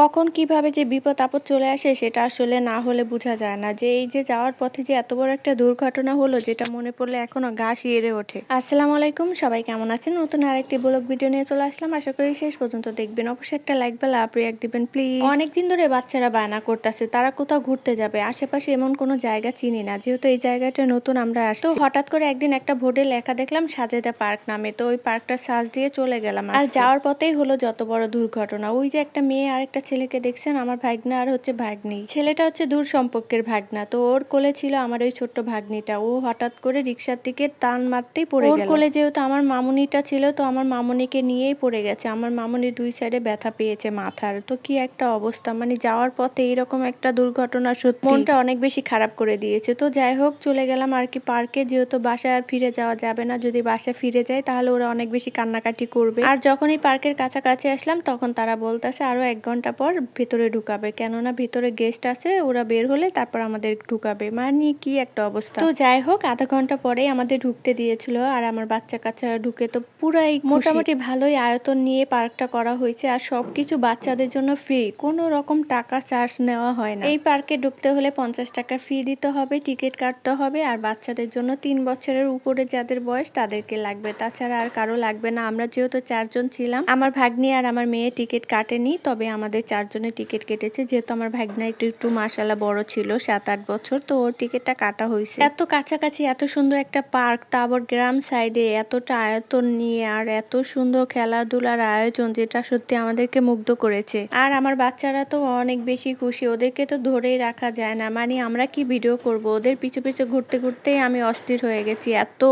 কখন কিভাবে যে বিপদ-আপদ চলে আসে সেটা আসলে না হলে বোঝা যায় না। যে এই যে যাওয়ার পথে যে এত বড় একটা দুর্ঘটনা হলো যেটা মনে পড়লে এখনো গা শিউরে ওঠে। আসসালামু আলাইকুম, সবাই কেমন আছেন? নতুন আরেকটি ব্লগ ভিডিও নিয়ে চলে আসলাম। আশা করি শেষ পর্যন্ত দেখবেন। অবশ্যই একটা লাইক বা লাভ রিঅ্যাক্ট দিবেন প্লিজ। অনেকদিন ধরে বাচ্চারা বায়না করতেছে তারা কোথাও ঘুরতে যাবে। আশেপাশে এমন কোনো জায়গা চিনি না। যেহেতু এই জায়গাটা নতুন আমরা আসছি। তো হঠাৎ করে একদিন একটা বোর্ডে লেখা দেখলাম সাজেদা পার্ক নামে। তো ওই পার্কটা সার্চ দিয়ে চলে গেলাম। আর যাওয়ার পথেই হলো যত বড় দুর্ঘটনা। ওই যে একটা মেয়ে আর একটা ছেলেকে দেখছেন, আমার ভাগ্না আর হচ্ছে ভাগ্নি। ছেলেটা হচ্ছে দূর সম্পর্কের ভাগ্না। তো ওর কোলে ছিল আমার ওই ছোট্ট ভাগ্নিটা। ও হঠাৎ করে রিক্সার দিকে টান মারতেই পড়ে গেল। ওর কোলে যেহেতু আমার মামুনিটা ছিল, তো আমার মামুনিকে নিয়েই পড়ে গেছে। আমার মামুনি দুই সাইডে ব্যথা পেয়েছে মাথার। তো কি একটা অবস্থা, মানে যাওয়ার পথে এইরকম একটা দুর্ঘটনা সত্যি মনটা অনেক বেশি খারাপ করে দিয়েছে। তো যাই হোক, চলে গেলাম আর কি পার্কে। যেহেতু বাসায় আর ফিরে যাওয়া যাবে না, যদি বাসায় ফিরে যাই তাহলে ওরা অনেক বেশি কান্নাকাটি করবে। আর যখনই পার্কের কাছাকাছি আসলাম তখন তারা বলতেছে আরো 1 ঘন্টা পর ভেতরে ঢুকাবে, কেননা ভিতরে গেস্ট আছে, ওরা বের হলে তারপর আমাদের ঢুকাবে। মানে কি একটা অবস্থা। তো যাই হোক, আধা ঘন্টা পরেই আমাদের ঢুকতে দিয়েছিল। আর আমার বাচ্চা কাচ্চারা ঢুকে তো পুরাই মোটামুটি ভালোই আয়তন নিয়ে পার্কটা করা হয়েছে। আর সবকিছু বাচ্চাদের জন্য ফ্রি, কোনো রকম টাকা চার্জ নেওয়া হয় না। এই পার্কে ঢুকতে হলে 50 টাকা ফি দিতে হবে, টিকিট কাটতে হবে। আর বাচ্চাদের জন্য 3 বছরের উপরে যাদের বয়স তাদেরকে লাগবে, তাছাড়া আর কারো লাগবে না। আমরা যেহেতু 4 জন ছিলাম, আমার ভাগ্নি আর আমার মেয়ে টিকিট কাটেনি, তবে আমাদের 4 জনের টিকিট কেটেছে। যেহেতু আমার ভাগ্না একটু মাশাআল্লাহ বড় ছিল, 7-8 বছর, তো ওর টিকিটটা কাটা হয়েছে। এত কাছাকাছি এত সুন্দর একটা পার্ক, তা আবার গ্রাম সাইডে, এতটা আয়তন নিয়ে, আর এত সুন্দর খেলাধুলার আয়োজন, যেটা সত্যি আমাদেরকে মুগ্ধ করেছে। আর আমার বাচ্চারা তো অনেক বেশি খুশি, ওদেরকে তো ধরেই রাখা যায় না। মানে আমরা কি ভিডিও করব, ওদের পিছু পিছু ঘুরতে ঘুরতেই আমি অস্থির হয়ে গেছি, এত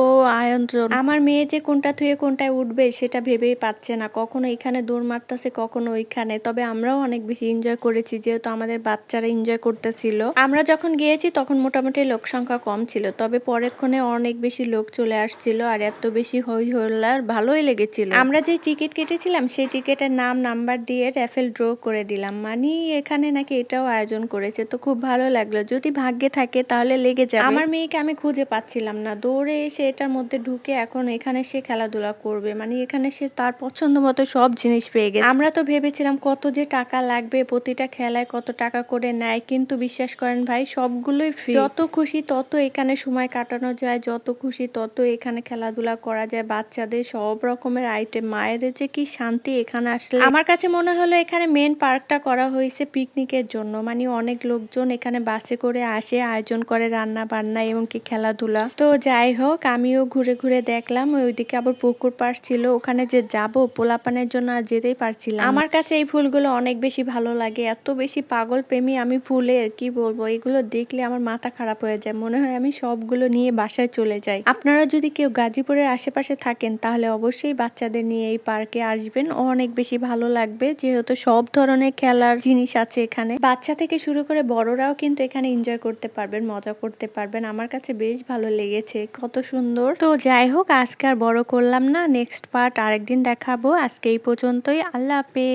আয়োজন। আমার মেয়ে যে কোনটা থুয়ে কোনটায় উঠবে সেটা ভেবেই পাচ্ছে না, কখনো এখানে দৌড় মারতেছে কখনো ওইখানে। তবে আমরাও অনেক বেশি এনজয় করেছি, যেহেতু আমাদের বাচ্চারা এনজয় করতেছিল। আমরা যখন গিয়েছি তখন মোটামুটি লোক সংখ্যা কম ছিল, তবে পরেক্ষণে অনেক বেশি লোক চলে আসছিল। আর এত বেশি হই হল্লার, ভালোই লেগেছিল। আমরা যে টিকিট কেটেছিলাম সেই টিকিটের নাম্বার দিয়ে র্যাফেল ড্র করে দিলাম। মানে এখানে নাকি এটাও আয়োজন করেছে, তো খুব ভালো লাগলো। যদি ভাগ্যে থাকে তাহলে লেগে যাবে। আমার মেয়েকে আমি খুঁজে পাচ্ছিলাম না, দৌড়ে এসে এটার মধ্যে ঢুকে এখন এখানে সে খেলাধুলা করবে। মানে এখানে সে তার পছন্দ মতো সব জিনিস পেয়ে গেছে। আমরা তো ভেবেছিলাম কত যে টাকা লাগবে, প্রতিটা খেলায় কত টাকা করে নেয়, কিন্তু বিশ্বাস করেন ভাই, সবগুলোই ফ্রি। যত খুশি তত এখানে সময় কাটানো যায়, যত খুশি তত এখানে খেলাধুলা করা যায়। বাচ্চাদের সব রকমের আইটেম, মায়েদের যে কি শান্তি এখানে আসলে। আমার কাছে মনে হলো এখানে মেন পার্কটা করা হয়েছে পিকনিকের জন্য। মানে অনেক লোকজন এখানে বাসে করে আসে, আয়োজন করে রান্না বান্না এবং কি খেলাধুলা। তো যাই হোক, আমিও ঘুরে ঘুরে দেখলাম। ওইদিকে আবার পুকুর পাড় ছিল, ওখানে যে যাবো পোলাপানের জন্য আর যেতেই পারছিলাম। আমার কাছে এই ফুলগুলো অনেক বেশি ভালো লাগে, এত বেশি পাগল প্রেমী আমি ফুলের, কি বলবো। এগুলো দেখলে আমার মাথা খারাপ হয়ে যায়, মনে হয় আমি সবগুলো নিয়ে বাসায় চলে যাই। আপনারা যদি কেউ গাজীপুরের আশেপাশে থাকেন তাহলে অবশ্যই বাচ্চাদের নিয়ে এই পার্কে আসবেন, অনেক বেশি ভালো লাগবে। যেহেতু সব ধরনের খেলার জিনিস আছে এখানে, বাচ্চা থেকে শুরু করে বড়রাও কিন্তু এখানে এনজয় করতে পারবেন, মজা করতে পারবেন। আমার কাছে বেশ ভালো লেগেছে, কত সুন্দর। তো যাই হোক, আজকে আর বড় করলাম না, নেক্সট পার্ট আরেকদিন দেখাবো। আজকে এই পর্যন্তই, আল্লাহ হাফেজ।